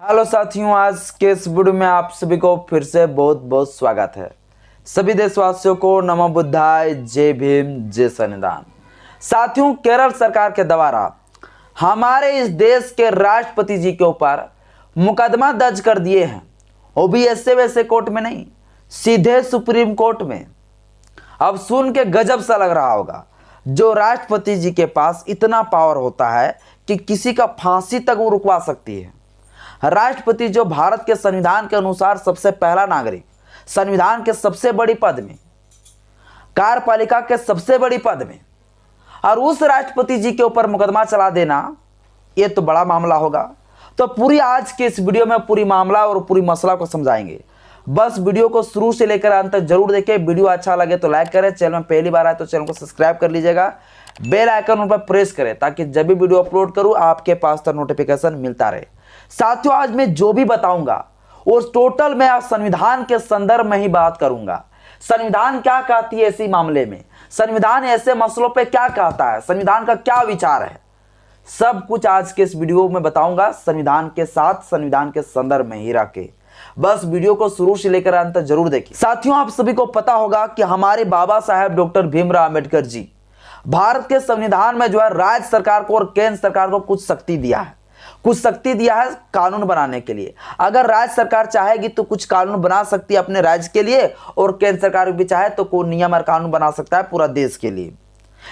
Hello साथियों, आज के इस वीडियो में आप सभी को फिर से बहुत बहुत स्वागत है। सभी देशवासियों को नमो बुद्धाय, जय भीम, जय संविधान। साथियों, केरल सरकार के द्वारा हमारे इस देश के राष्ट्रपति जी के ऊपर मुकदमा दर्ज कर दिए हैं, वो भी ऐसे वैसे कोर्ट में नहीं, सीधे सुप्रीम कोर्ट में। अब सुन के गजब सा लग रहा होगा, जो राष्ट्रपति जी के पास इतना पावर होता है कि किसी का फांसी तक वो रुकवा सकती है। राष्ट्रपति जो भारत के संविधान के अनुसार सबसे पहला नागरिक, संविधान के सबसे बड़ी पद में, कार्यपालिका के सबसे बड़ी पद में, और उस राष्ट्रपति जी के ऊपर मुकदमा चला देना, ये तो बड़ा मामला होगा। तो पूरी आज के इस वीडियो में पूरी मामला और पूरी मसला को समझाएंगे। बस वीडियो को शुरू से लेकर अंत तक जरूर देखें। वीडियो अच्छा लगे तो लाइक करें, चैनल में पहली बार आए तो चैनल को सब्सक्राइब कर लीजिएगा, बेल आइकन पर प्रेस करें ताकि जब भी वीडियो अपलोड करूं आपके पास तक नोटिफिकेशन मिलता रहे। साथियों, आज मैं जो भी बताऊंगा वो टोटल मैं आज संविधान के संदर्भ में ही बात करूंगा। संविधान क्या कहती है ऐसी मामले में, संविधान ऐसे मसलों पे क्या कहता है, संविधान का क्या विचार है, सब कुछ आज के इस वीडियो में बताऊंगा, संविधान के साथ संविधान के संदर्भ में ही रख के। बस वीडियो को शुरू से लेकर अंत तक जरूर देखिए। साथियों, आप सभी को पता होगा कि हमारे बाबा साहेब डॉक्टर भीमराव अंबेडकर जी भारत के संविधान में जो है राज्य सरकार को और केंद्र सरकार को कुछ शक्ति दिया है, कुछ शक्ति दिया है कानून बनाने के लिए। अगर राज्य सरकार चाहेगी तो कुछ कानून बना सकती है अपने राज्य के लिए, और केंद्र सरकार भी चाहे तो कोई नियम और कानून बना सकता है पूरा देश के लिए।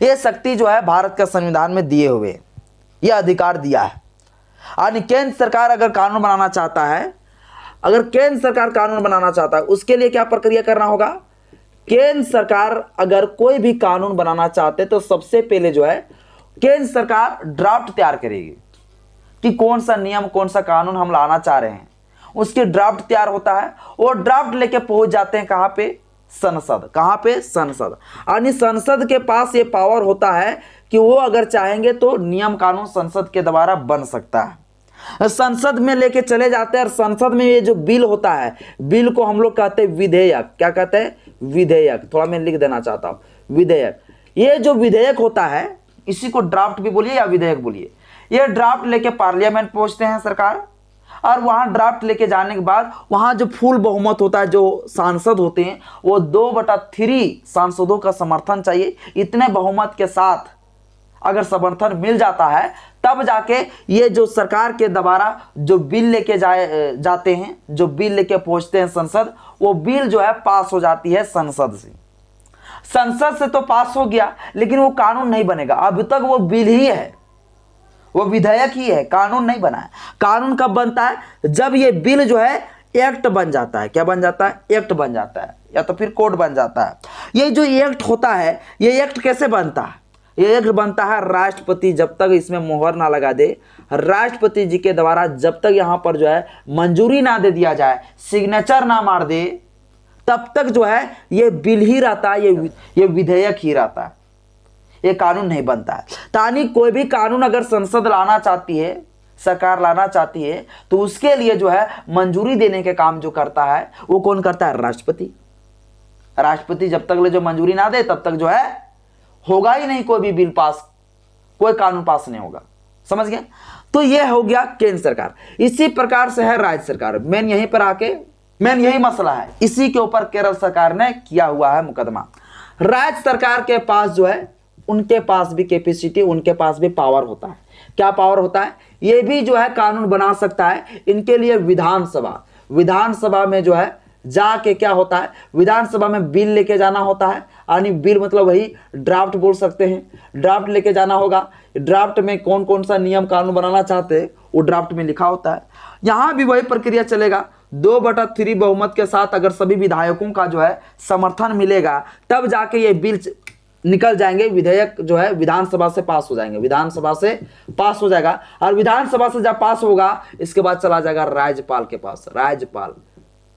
यह शक्ति जो है भारत के संविधान में दिए हुए, यह अधिकार दिया है। यानी केंद्र सरकार अगर कानून बनाना चाहता है, अगर केंद्र सरकार कानून बनाना चाहता है, उसके लिए क्या प्रक्रिया करना होगा। केंद्र सरकार अगर कोई भी कानून बनाना चाहते तो सबसे पहले जो है केंद्र सरकार ड्राफ्ट तैयार करेगी कि कौन सा नियम, कौन सा कानून हम लाना चाह रहे हैं। उसकी ड्राफ्ट तैयार होता है और ड्राफ्ट लेके पहुंच जाते हैं कहां पे, संसद। कहां पे, संसद। यानी संसद के पास ये पावर होता है कि वो अगर चाहेंगे तो नियम कानून संसद के द्वारा बन सकता है। संसद में लेके चले जाते हैं और संसद में ये जो बिल होता है, बिल को हम लोग कहते हैं विधेयक। क्या कहते हैं, विधेयक। थोड़ा मैं लिख देना चाहता हूं, विधेयक। ये जो विधेयक होता है, इसी को ड्राफ्ट भी बोलिए या विधेयक बोलिए। ये ड्राफ्ट लेके पार्लियामेंट पहुंचते हैं सरकार, और वहां ड्राफ्ट लेके जाने के बाद वहां जो फुल बहुमत होता है, जो सांसद होते हैं, वो 2/3 सांसदों का समर्थन चाहिए। इतने बहुमत के साथ अगर समर्थन मिल जाता है तब जाके ये जो सरकार के द्वारा जो बिल लेके जाते हैं, जो बिल लेके पहुंचते हैं संसद, वो बिल जो है पास हो जाती है संसद से। संसद से तो पास हो गया, लेकिन वो कानून नहीं बनेगा। अब तक वो बिल ही है, वो विधेयक ही है, कानून नहीं बना है। कानून कब बनता है, जब ये बिल जो है एक्ट बन जाता है। क्या बन जाता है, एक्ट बन जाता है, या तो फिर कोड बन जाता है। ये जो एक्ट होता है, ये एक्ट कैसे बनता है, ये एक्ट बनता है राष्ट्रपति जब तक इसमें मोहर ना लगा दे, राष्ट्रपति जी के द्वारा जब तक यहां पर जो है मंजूरी ना दे दिया जाए, सिग्नेचर ना मार दे, तब तक जो है ये बिल ही रहता है, ये विधेयक ही रहता है, ये कानून नहीं बनता है। तानी कोई भी कानून अगर संसद लाना चाहती है, सरकार लाना चाहती है, तो उसके लिए जो है मंजूरी देने के काम जो करता है वो कौन करता है, राष्ट्रपति। राष्ट्रपति जब तक ले जो मंजूरी ना दे तब तक जो है होगा ही नहीं कोई भी बिल पास, कोई कानून पास नहीं होगा। समझ गए। तो यह हो गया केंद्र सरकार। इसी प्रकार से है राज्य सरकार। मेन यहीं पर आके मेन यही मसला है, इसी के ऊपर केरल सरकार ने किया हुआ है मुकदमा। राज्य सरकार के पास जो है, उनके पास भी कैपेसिटी, उनके पास भी पावर होता है। क्या पावर होता है, ये भी जो है कानून बना सकता है। इनके लिए विधानसभा में जो है जाके क्या होता है, विधानसभा में बिल लेके जाना होता है। यानी बिल मतलब वही ड्राफ्ट बोल सकते हैं। ड्राफ्ट लेके जाना होगा। ड्राफ्ट में कौन कौन सा नियम कानून बनाना चाहते हैं वो ड्राफ्ट में लिखा होता है। यहां भी वही प्रक्रिया चलेगा। 2/3 बहुमत के साथ अगर सभी विधायकों का जो है समर्थन मिलेगा, तब जाके ये बिल निकल जाएंगे। विधेयक जो है विधानसभा से पास हो जाएंगे, विधानसभा से पास हो जाएगा। और विधानसभा से जब पास होगा, इसके बाद चला जाएगा राज्यपाल के पास।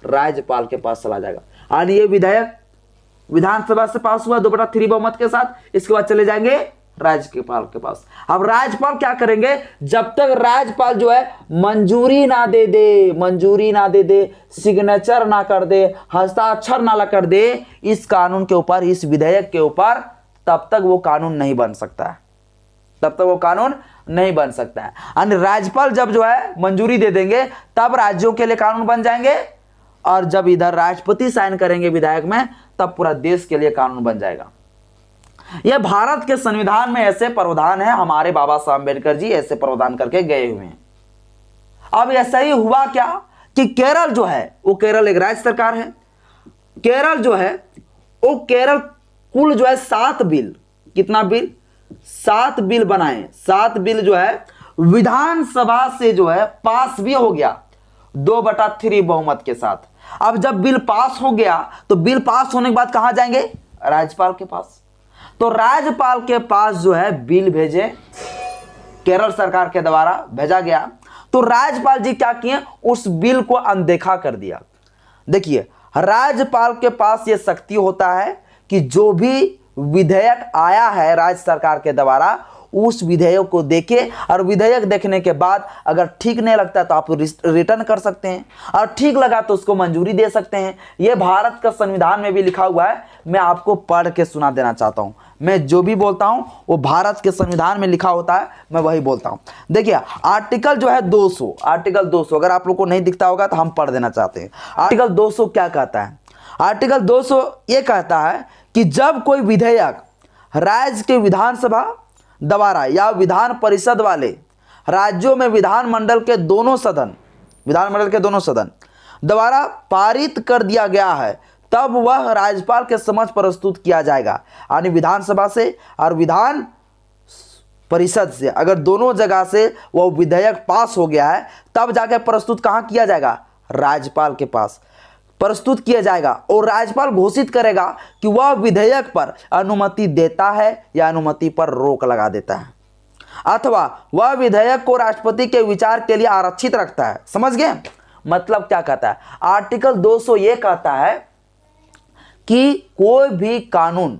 राज्यपाल के पास चला जाएगा। यानी ये विधेयक विधानसभा से पास हुआ 2/3 बहुमत के साथ, इसके बाद चले जाएंगे राज्यपाल के पास। अब राज्यपाल क्या करेंगे, जब तक राज्यपाल जो है मंजूरी ना दे दे, सिग्नेचर ना कर दे, हस्ताक्षर ना कर दे इस कानून के ऊपर, इस विधेयक के ऊपर, तब तक वो कानून नहीं बन सकता है। तब तक वो कानून नहीं बन सकता है। यानी राज्यपाल जब जो है मंजूरी दे देंगे तब राज्यों के लिए कानून बन जाएंगे, और जब इधर राष्ट्रपति साइन करेंगे विधेयक में तब पूरा देश के लिए कानून बन जाएगा। यह भारत के संविधान में ऐसे प्रावधान है, हमारे बाबा साहब अम्बेडकर जी ऐसे प्रावधान करके गए हुए हैं। अब ऐसा ही हुआ क्या कि केरल जो है वो, केरल एक राज्य सरकार है, केरल जो है वो केरल कुल जो है 7 बिल, कितना बिल, 7 बिल बनाए। 7 बिल जो है विधानसभा से जो है पास भी हो गया 2/3 बहुमत के साथ। अब जब बिल पास हो गया तो बिल पास होने के बाद कहां जाएंगे, राज्यपाल के पास। तो राज्यपाल के पास जो है बिल भेजे, केरल सरकार के द्वारा भेजा गया, तो राज्यपाल जी क्या किए, उस बिल को अनदेखा कर दिया। देखिए राज्यपाल के पास यह शक्ति होता है कि जो भी विधेयक आया है राज्य सरकार के द्वारा उस विधेयक को देखे, और विधेयक देखने के बाद अगर ठीक नहीं लगता तो आप रिटर्न कर सकते हैं, और ठीक लगा तो उसको मंजूरी दे सकते हैं। यह भारत का संविधान में भी लिखा हुआ है। मैं आपको पढ़ के सुना देना चाहता हूं। मैं जो भी बोलता हूं वो भारत के संविधान में लिखा होता है, मैं वही बोलता हूं। देखिए आर्टिकल जो है 200, आर्टिकल 200 अगर आप लोग को नहीं दिखता होगा तो हम पढ़ देना चाहते हैं। आर्टिकल 200 क्या कहता है, आर्टिकल 200 यह कहता है कि जब कोई विधेयक राज्य के विधानसभा द्वारा या विधान परिषद वाले राज्यों में विधानमंडल के दोनों सदन द्वारा पारित कर दिया गया है तब वह राज्यपाल के समक्ष प्रस्तुत किया जाएगा। यानी विधानसभा से और विधान परिषद से अगर दोनों जगह से वह विधेयक पास हो गया है तब जाकर प्रस्तुत कहां किया जाएगा, राज्यपाल के पास प्रस्तुत किया जाएगा, और राज्यपाल घोषित करेगा कि वह विधेयक पर अनुमति देता है या अनुमति पर रोक लगा देता है, अथवा वह विधेयक को राष्ट्रपति के विचार के लिए आरक्षित रखता है। समझ गए मतलब क्या कहता है। आर्टिकल 200 यह कहता है कि कोई भी कानून,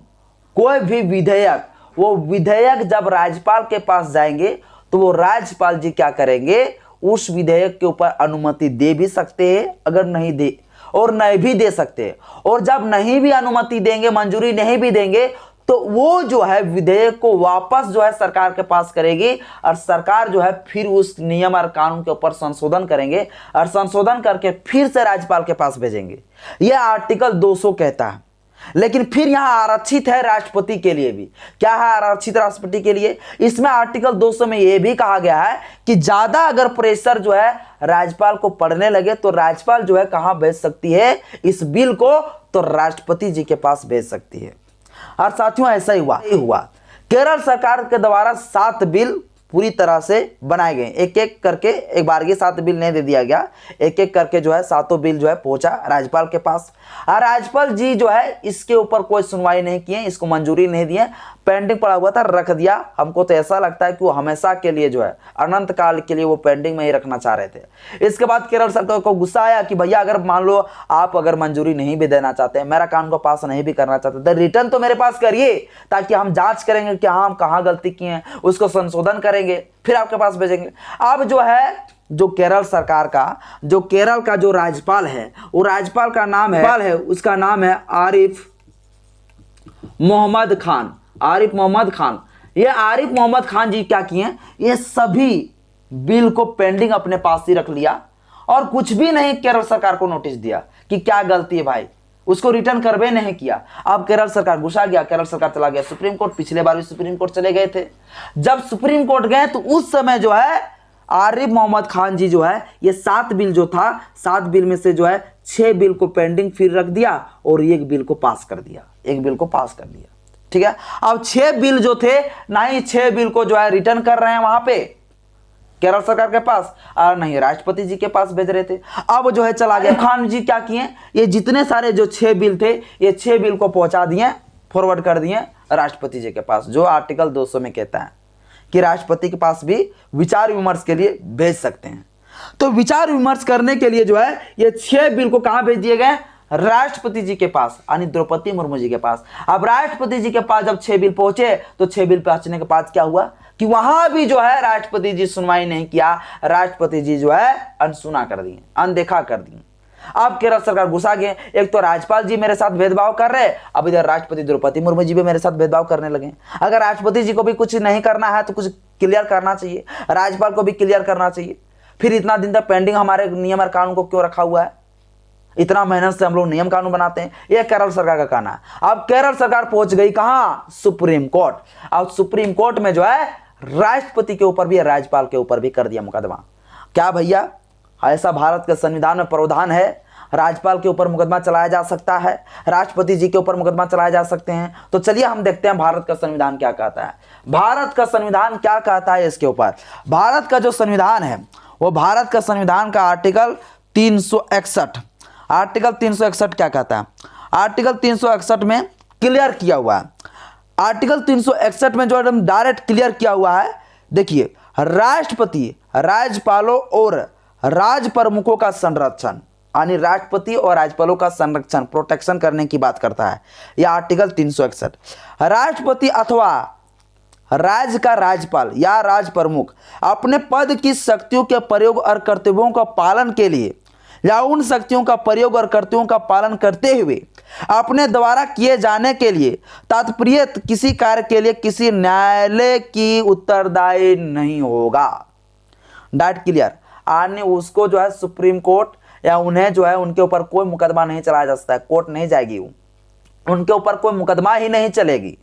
कोई भी विधेयक, वो विधेयक जब राज्यपाल के पास जाएंगे तो वो राज्यपाल जी क्या करेंगे, उस विधेयक के ऊपर अनुमति दे भी सकते हैं, अगर नहीं दे और नहीं भी दे सकते हैं, और जब नहीं भी अनुमति देंगे, मंजूरी नहीं भी देंगे, तो वो जो है विधेयक को वापस जो है सरकार के पास करेगी, और सरकार जो है फिर उस नियम और कानून के ऊपर संशोधन करेंगे, और संशोधन करके फिर से राज्यपाल के पास भेजेंगे। यह आर्टिकल 200 कहता है। लेकिन फिर यहां आरक्षित है राष्ट्रपति के लिए भी। क्या है आरक्षित राष्ट्रपति के लिए, इसमें आर्टिकल 200 में यह भी कहा गया है कि ज्यादा अगर प्रेशर जो है राज्यपाल को पड़ने लगे तो राज्यपाल जो है कहां भेज सकती है इस बिल को, तो राष्ट्रपति जी के पास भेज सकती है। और साथियों ऐसा ही हुआ केरल सरकार के द्वारा 7 बिल पूरी तरह से बनाए गए, एक एक करके, एक बार ये 7 बिल नहीं दे दिया गया, एक एक करके जो है 7 बिल जो है पहुंचा राज्यपाल के पास। और राज्यपाल जी जो है इसके ऊपर कोई सुनवाई नहीं किए, इसको मंजूरी नहीं दिए, पेंडिंग पड़ा हुआ था, रख दिया। हमको तो ऐसा लगता है कि वो हमेशा के लिए जो है अनंत काल के लिए वो पेंडिंग में ही रखना चाह रहे थे। इसके बाद केरल सरकार को गुस्सा आया कि भैया अगर मान लो आप अगर मंजूरी नहीं भी देना चाहते हैं, मेरा कानून को पास नहीं भी करना चाहते, तो रिटर्न तो मेरे पास करिए, ताकि हम जांच करेंगे कि हाँ हम कहाँ गलती किए हैं, उसको संशोधन करेंगे, फिर आपके पास भेजेंगे। अब जो है जो केरल सरकार का, जो केरल का जो राज्यपाल है, वो राज्यपाल का नाम है, उसका नाम है आरिफ मोहम्मद खान। आरिफ मोहम्मद खान, ये आरिफ मोहम्मद खान जी क्या किए, ये सभी बिल को पेंडिंग अपने पास ही रख लिया, और कुछ भी नहीं केरल सरकार को नोटिस दिया कि क्या गलती है भाई, उसको रिटर्न करवे नहीं किया। अब केरल सरकार गुस्सा गया, केरल सरकार चला गया सुप्रीम कोर्ट। पिछले बार भी सुप्रीम कोर्ट चले गए थे। जब सुप्रीम कोर्ट गए तो उस समय जो है आरिफ मोहम्मद खान जी जो है ये 7 बिल जो था, 7 बिल में से जो है 6 बिल को पेंडिंग फिर रख दिया और एक बिल को पास कर दिया, एक बिल को पास कर दिया। ठीक है, अब 6 बिल जो थे ना ही 6 बिल को जो है रिटर्न कर रहे हैं वहां पे केरल सरकार के पास, और नहीं राष्ट्रपति जी के पास भेज रहे थे। अब जो है चला गया। खान जी क्या किए, ये जितने सारे जो 6 बिल थे, ये 6 बिल को पहुंचा दिए, फॉरवर्ड कर दिए राष्ट्रपति जी के पास, जो आर्टिकल 200 में कहता है कि राष्ट्रपति के पास भी विचार विमर्श के लिए भेज सकते हैं। तो विचार विमर्श करने के लिए जो है ये 6 बिल को कहां भेज दिए गए, राष्ट्रपति जी के पास, यानी द्रौपदी मुर्मू जी के पास। अब राष्ट्रपति जी के पास जब 6 बिल पहुंचे तो 6 बिल पहुंचने के बाद क्या हुआ कि वहां भी जो है राष्ट्रपति जी सुनवाई नहीं किया, राष्ट्रपति जी जो है अनसुना कर दिए, अनदेखा कर दिए। अब केरल सरकार गुस्सा गए, एक तो राज्यपाल जी मेरे साथ भेदभाव कर रहे, अब इधर राष्ट्रपति द्रौपदी मुर्मू जी भी मेरे साथ भेदभाव करने लगे। अगर राष्ट्रपति जी को भी कुछ नहीं करना है तो कुछ क्लियर करना चाहिए, राज्यपाल को भी क्लियर करना चाहिए। फिर इतना दिन तक पेंडिंग हमारे नियम और कानून को क्यों रखा हुआ है? इतना मेहनत से हम लोग नियम कानून बनाते हैं, यह केरल सरकार का कहना है। अब केरल सरकार पहुंच गई कहां? Supreme court. अब सुप्रीम कोर्ट में जो है राष्ट्रपति के ऊपर भी, राज्यपाल के ऊपर भी कर दिया मुकदमा। क्या भैया, ऐसा भारत के संविधान में प्रावधान है? राज्यपाल के ऊपर मुकदमा चलाया जा सकता है, राष्ट्रपति जी के ऊपर मुकदमा चलाए जा सकते हैं। तो चलिए हम देखते हैं भारत का संविधान क्या कहता है। भारत का संविधान क्या कहता है इसके ऊपर। भारत का जो संविधान है वो भारत का संविधान का आर्टिकल 361, आर्टिकल 361 क्या कहता है? आर्टिकल 361 में क्लियर किया हुआ है। आर्टिकल 361 में जो एकदम डायरेक्ट क्लियर किया हुआ है, देखिए, राष्ट्रपति, राज्यपालों और राज प्रमुखों का संरक्षण, यानी राष्ट्रपति और राज्यपालों का संरक्षण, प्रोटेक्शन करने की बात करता है यह आर्टिकल 361। राष्ट्रपति अथवा राज्य का राज्यपाल या राज प्रमुख अपने पद की शक्तियों के प्रयोग और कर्तव्यों का पालन के लिए या उन शक्तियों का प्रयोग और कर्तव्यों का पालन करते हुए अपने द्वारा किए जाने के लिए तात्पर्य किसी कार्य के लिए किसी न्यायालय की उत्तरदायी नहीं होगा। डायरेक्ट क्लियर, आने उसको जो है सुप्रीम कोर्ट या उन्हें जो है उनके ऊपर कोई मुकदमा नहीं चलाया जा सकता है, कोर्ट नहीं जाएगी, उनके ऊपर कोई मुकदमा ही नहीं चलेगी।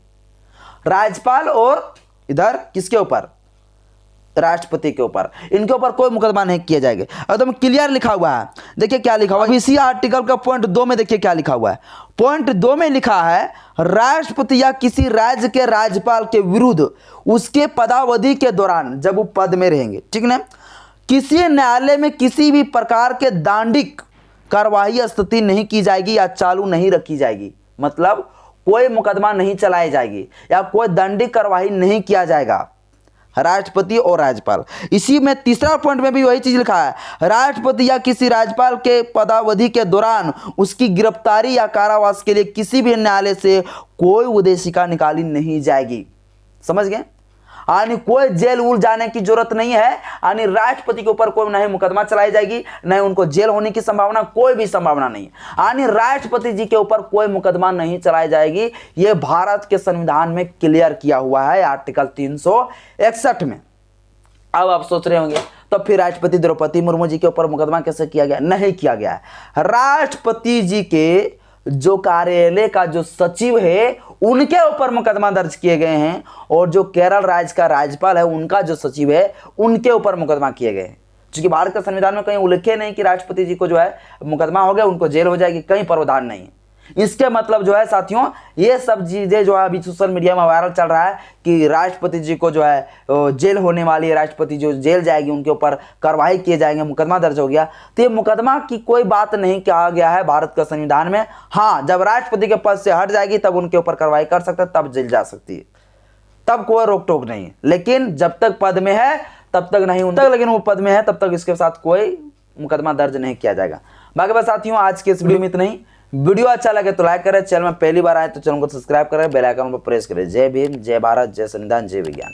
राज्यपाल और इधर किसके ऊपर? राष्ट्रपति के ऊपर, इनके ऊपर कोई मुकदमा नहीं किया जाएगा। एकदम क्लियर लिखा हुआ है। देखिए क्या लिखा हुआ है इसी आर्टिकल का पॉइंट 2 में, देखिए क्या लिखा हुआ है। पॉइंट 2 में लिखा है, राष्ट्रपति या किसी राज्य के राज्यपाल के विरुद्ध उसके पदावधि के दौरान, जब वो पद में रहेंगे, ठीक ना, किसी न्यायालय में किसी भी प्रकार के दंडिक कार्रवाई स्थिति नहीं की जाएगी या चालू नहीं रखी जाएगी। मतलब कोई मुकदमा नहीं चलाई जाएगी या कोई दंडिक कार्रवाई नहीं किया जाएगा राष्ट्रपति और राज्यपाल। इसी में तीसरा पॉइंट में भी वही चीज लिखा है, राष्ट्रपति या किसी राज्यपाल के पदावधि के दौरान उसकी गिरफ्तारी या कारावास के लिए किसी भी न्यायालय से कोई उद्देशिका निकाली नहीं जाएगी। समझ गए? यानी कोई जेल उल जाने की जरूरत नहीं है, यानी राष्ट्रपति के ऊपर कोई नहीं मुकदमा चलाई जाएगी, नहीं उनको जेल होने की संभावना, कोई भी संभावना नहीं, यानी राष्ट्रपति जी के ऊपर कोई मुकदमा नहीं चलाई जाएगी। यह भारत के संविधान में क्लियर किया हुआ है आर्टिकल 361 में। अब आप सोच रहे होंगे तो फिर राष्ट्रपति द्रौपदी मुर्मू जी के ऊपर मुकदमा कैसे किया गया? नहीं किया गया है। राष्ट्रपति जी के जो कार्यालय का जो सचिव है उनके ऊपर मुकदमा दर्ज किए गए हैं, और जो केरल राज्य का राज्यपाल है उनका जो सचिव है उनके ऊपर मुकदमा किए गए हैं। क्योंकि भारत का संविधान में कहीं उल्लेख नहीं कि राष्ट्रपति जी को जो है मुकदमा हो गया उनको जेल हो जाएगी, कहीं प्रावधान नहीं है। इसके मतलब जो है साथियों, ये सब चीजें जो है अभी सोशल मीडिया में वायरल चल रहा है कि राष्ट्रपति जी को जो है जेल होने वाली है, राष्ट्रपति जो जेल जाएगी, उनके ऊपर कार्रवाई किए जाएंगे, मुकदमा दर्ज हो गया। तो ये मुकदमा की कोई बात नहीं कहा गया है भारत का संविधान में। हाँ, जब राष्ट्रपति के पद से हट जाएगी तब उनके ऊपर कार्रवाई कर सकता है, तब जेल जा सकती है, तब कोई रोक टोक नहीं है। लेकिन जब तक पद में है तब तक नहीं, उन तक लेकिन वो पद में है तब तक इसके साथ कोई मुकदमा दर्ज नहीं किया जाएगा। बाकी बस साथियों, आज के इस वीडियो में इतना ही। वीडियो अच्छा लगे तो लाइक करें, चैनल में पहली बार आए तो चैनल को सब्सक्राइब करें, बेल आइकन पर प्रेस करें। जय भीम, जय भारत, जय संविधान, जय विज्ञान।